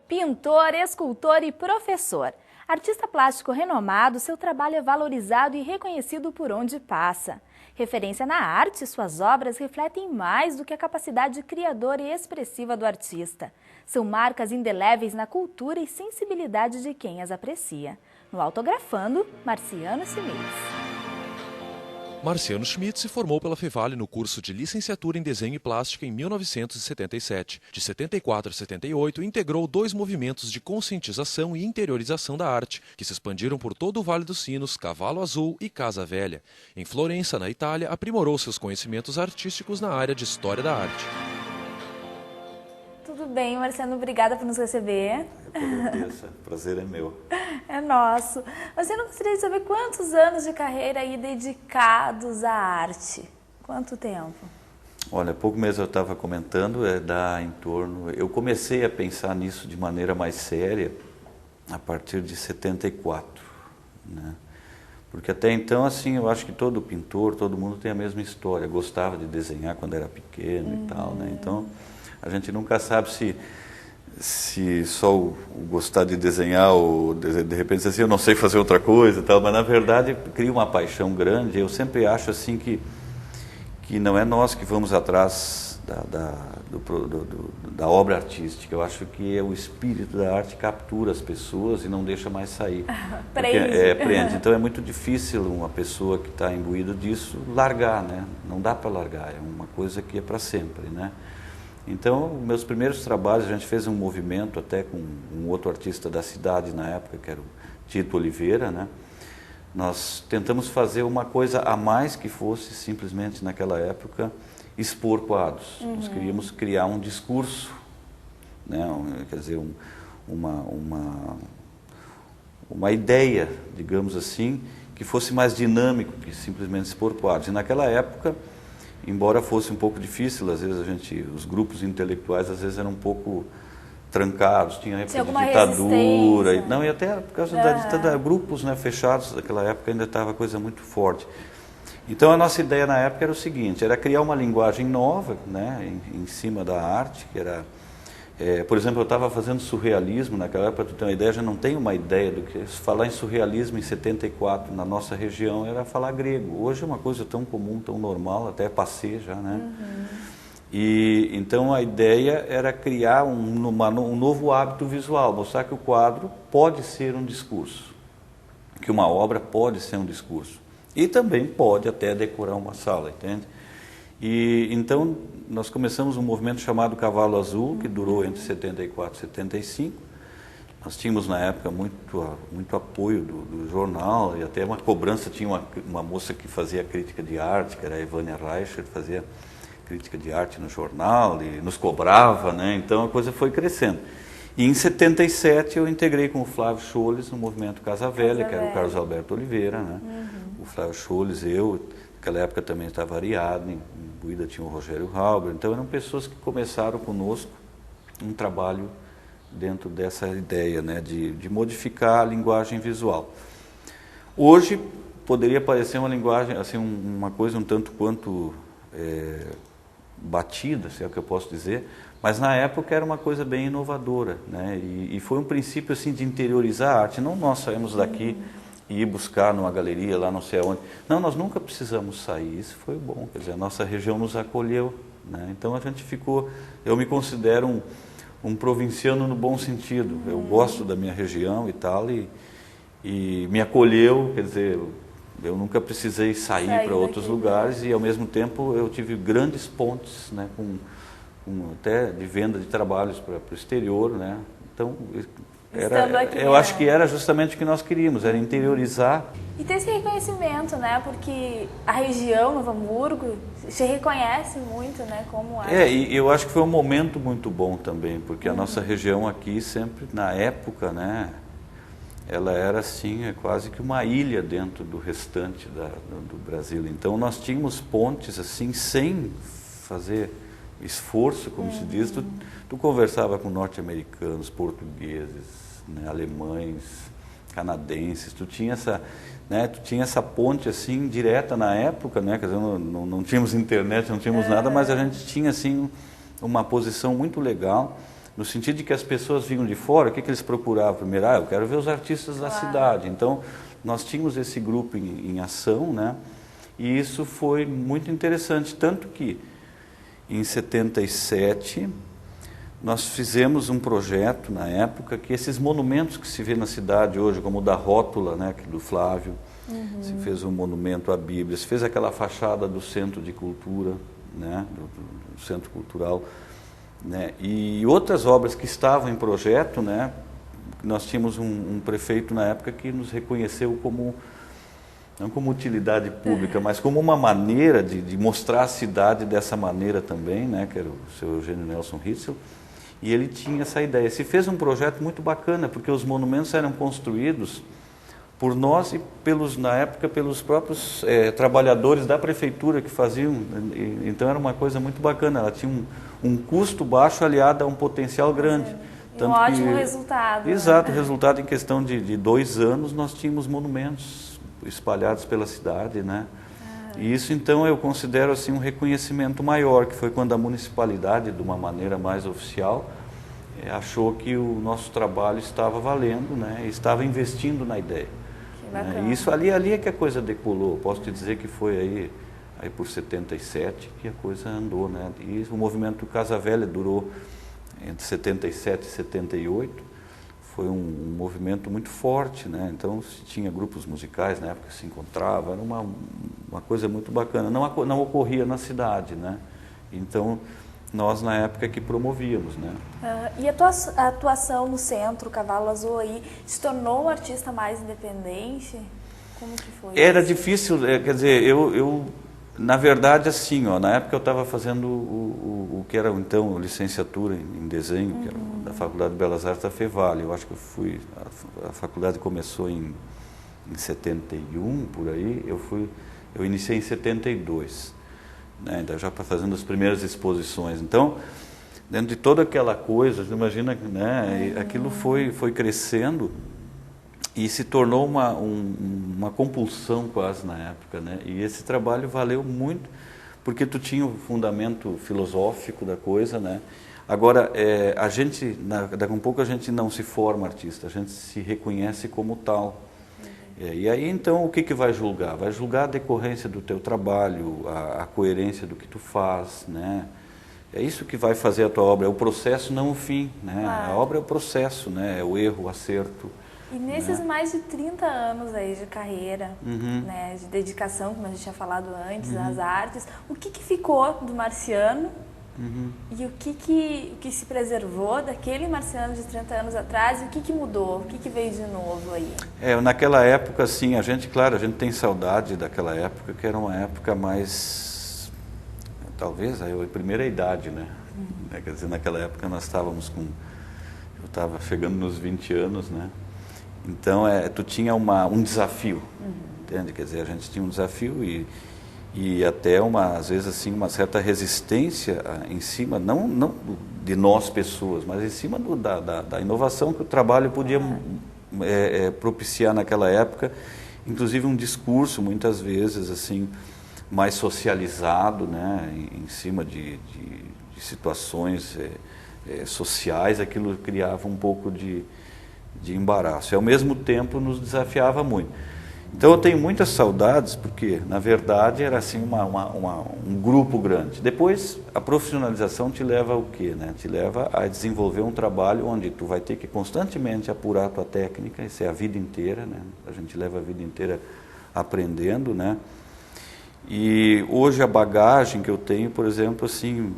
Pintor, escultor e professor. Artista plástico renomado, seu trabalho é valorizado e reconhecido por onde passa. Referência na arte, suas obras refletem mais do que a capacidade criadora e expressiva do artista. São marcas indeléveis na cultura e sensibilidade de quem as aprecia. No Autografando, Marciano Schmitz. Marciano Schmitz se formou pela Fevale no curso de Licenciatura em Desenho e Plástica em 1977. De 74 a 78, integrou 2 movimentos de conscientização e interiorização da arte, que se expandiram por todo o Vale dos Sinos, Cavalo Azul e Casa Velha. Em Florença, na Itália, aprimorou seus conhecimentos artísticos na área de História da Arte. Tudo bem, Marciano, obrigada por nos receber. Eu que agradeço, o prazer é meu. É nosso. Você não gostaria de saber quantos anos de carreira aí dedicados à arte? Quanto tempo? Olha, há pouco mesmo eu estava comentando, dá em torno... Eu comecei a pensar nisso de maneira mais séria a partir de 74, né? Porque até então, assim, eu acho que todo pintor, todo mundo tem a mesma história. Gostava de desenhar quando era pequeno e tal, né? Então, a gente nunca sabe se só o gostar de desenhar ou de repente assim, eu não sei fazer outra coisa e tal, mas na verdade cria uma paixão grande. Eu sempre acho assim que não é nós que vamos atrás da obra artística. Eu acho que o espírito da arte captura as pessoas e não deixa mais sair. Prende. Então é muito difícil uma pessoa que está imbuída disso largar, né? Não dá para largar, é uma coisa que é para sempre, né? Então, meus primeiros trabalhos, a gente fez um movimento até com um outro artista da cidade na época, que era o Tito Oliveira, né? Nós tentamos fazer uma coisa a mais que fosse simplesmente naquela época expor quadros. Nós queríamos criar um discurso, né? Quer dizer, uma ideia, digamos assim, que fosse mais dinâmico que simplesmente expor quadros. E naquela época, embora fosse um pouco difícil, às vezes os grupos intelectuais às vezes eram um pouco trancados, tinha época de ditadura, e até por causa da ditadura, grupos, né, fechados daquela época ainda estava a coisa muito forte. Então a nossa ideia na época era o seguinte, era criar uma linguagem nova, né, em cima da arte, que era, por exemplo, eu estava fazendo surrealismo naquela época, para tu ter uma ideia, já não tenho uma ideia do que falar em surrealismo em 74 na nossa região era falar grego. Hoje é uma coisa tão comum, tão normal, até passei já, né? E então a ideia era criar um novo hábito visual, mostrar que o quadro pode ser um discurso, que uma obra pode ser um discurso e também pode até decorar uma sala, entende? E então nós começamos um movimento chamado Cavalo Azul, que durou entre 74 e 75. Nós tínhamos na época muito apoio do jornal e até uma cobrança. Tinha uma moça que fazia crítica de arte, que era a Ivânia Reicher, fazia crítica de arte no jornal e nos cobrava, né? Então a coisa foi crescendo. E em 77 eu integrei com o Flávio Scholes no movimento Casa Velha, que era o Carlos Alberto Oliveira, né? O Flávio Scholes, naquela época também estava Ariadne, em Buída tinha o Rogério Halber, então eram pessoas que começaram conosco um trabalho dentro dessa ideia, né, de modificar a linguagem visual. Hoje poderia parecer uma linguagem, assim, uma coisa um tanto quanto batida, se é o que eu posso dizer, mas na época era uma coisa bem inovadora, né, e foi um princípio assim, de interiorizar a arte. Não nós saímos daqui e ir buscar numa galeria lá não sei aonde. Não, nós nunca precisamos sair, isso foi bom, quer dizer, a nossa região nos acolheu, né? Então a gente ficou, eu me considero um provinciano no bom sentido, eu gosto da minha região e tal, e me acolheu, quer dizer, eu nunca precisei sair para outros lugares e ao mesmo tempo eu tive grandes pontes, né, com até de venda de trabalhos para o exterior, né? Então eu acho que era justamente o que nós queríamos, era interiorizar. E ter esse reconhecimento, né? Porque a região, Novo Hamburgo, se reconhece muito, né? Como e eu acho que foi um momento muito bom também, porque a nossa região aqui sempre, na época, né? Ela era assim, quase que uma ilha dentro do restante do Brasil. Então nós tínhamos pontes assim, sem fazer esforço, como se diz. Tu conversava com norte-americanos, portugueses, né, alemães, canadenses, tu tinha essa ponte assim direta na época, né? Quer dizer, não tínhamos internet, não tínhamos nada, mas a gente tinha assim uma posição muito legal no sentido de que as pessoas vinham de fora, o que eles procuravam primeiro? Eu quero ver os artistas da cidade. Então, nós tínhamos esse grupo em ação, né? E isso foi muito interessante, tanto que em 77 nós fizemos um projeto na época que esses monumentos que se vê na cidade hoje, como o da Rótula, né, do Flávio, se fez um monumento à Bíblia, se fez aquela fachada do Centro de Cultura, né, do Centro Cultural, né, e outras obras que estavam em projeto, né, nós tínhamos um prefeito na época que nos reconheceu como, não como utilidade pública, mas como uma maneira de mostrar a cidade dessa maneira também, né, que era o seu Eugênio Nelson Ritzel, e ele tinha essa ideia. Se fez um projeto muito bacana, porque os monumentos eram construídos por nós e, na época, pelos próprios trabalhadores da prefeitura que faziam. Então era uma coisa muito bacana, ela tinha um custo baixo aliado a um potencial grande. Um ótimo resultado. Exato, resultado em questão de 2 anos nós tínhamos monumentos espalhados pela cidade, né? E isso, então, eu considero assim um reconhecimento maior, que foi quando a municipalidade, de uma maneira mais oficial, achou que o nosso trabalho estava valendo, né? E estava investindo na ideia. Que bacana. Né? E isso ali é que a coisa decolou. Posso te dizer que foi aí por 77 que a coisa andou, né? E o movimento Casa Velha durou entre 77 e 78. Foi um movimento muito forte, né? Então tinha grupos musicais na época que se encontravam, era uma coisa muito bacana. Não ocorria na cidade, né? Então nós na época que promovíamos, né? E a tua atuação no Centro Cavalo Azul aí se tornou um artista mais independente? Como que foi? Era difícil, quer dizer, eu na verdade, assim, ó, na época eu estava fazendo o que era então licenciatura em desenho, que era da Faculdade de Belas Artes da Fevale. Eu acho que a faculdade começou em 71, por aí, eu iniciei em 72, né, ainda já fazendo as primeiras exposições. Então, dentro de toda aquela coisa, você imagina, né, aquilo foi crescendo e se tornou uma compulsão quase na época, né? E esse trabalho valeu muito, porque tu tinha o fundamento filosófico da coisa, né? Agora, daqui a pouco a gente não se forma artista, a gente se reconhece como tal. E aí, então, o que vai julgar? Vai julgar a decorrência do teu trabalho, a coerência do que tu faz, né? É isso que vai fazer a tua obra, é o processo, não o fim, né? Claro. A obra é o processo, né? É o erro, o acerto. E nesses mais de 30 anos aí de carreira, né, de dedicação, como a gente tinha falado antes, às artes, o que ficou do Marciano e o que se preservou daquele Marciano de 30 anos atrás e o que mudou, o que veio de novo aí? Naquela época, assim, a gente tem saudade daquela época, que era uma época mais, talvez, a primeira idade, né? Quer dizer, naquela época nós estávamos eu estava chegando nos 20 anos, né? Então, tu tinha um desafio, entende? Quer dizer, a gente tinha um desafio e até, às vezes, assim, uma certa resistência em cima, não de nós pessoas, mas em cima da inovação que o trabalho podia propiciar naquela época, inclusive um discurso, muitas vezes, assim, mais socializado, né, em cima de situações sociais, aquilo criava um pouco de embaraço. E, ao mesmo tempo, nos desafiava muito. Então, eu tenho muitas saudades, porque, na verdade, era assim um grupo grande. Depois, a profissionalização te leva ao quê, né? Te leva a desenvolver um trabalho onde tu vai ter que constantemente apurar a tua técnica, isso é a vida inteira, né? A gente leva a vida inteira aprendendo, né? E hoje a bagagem que eu tenho, por exemplo, assim,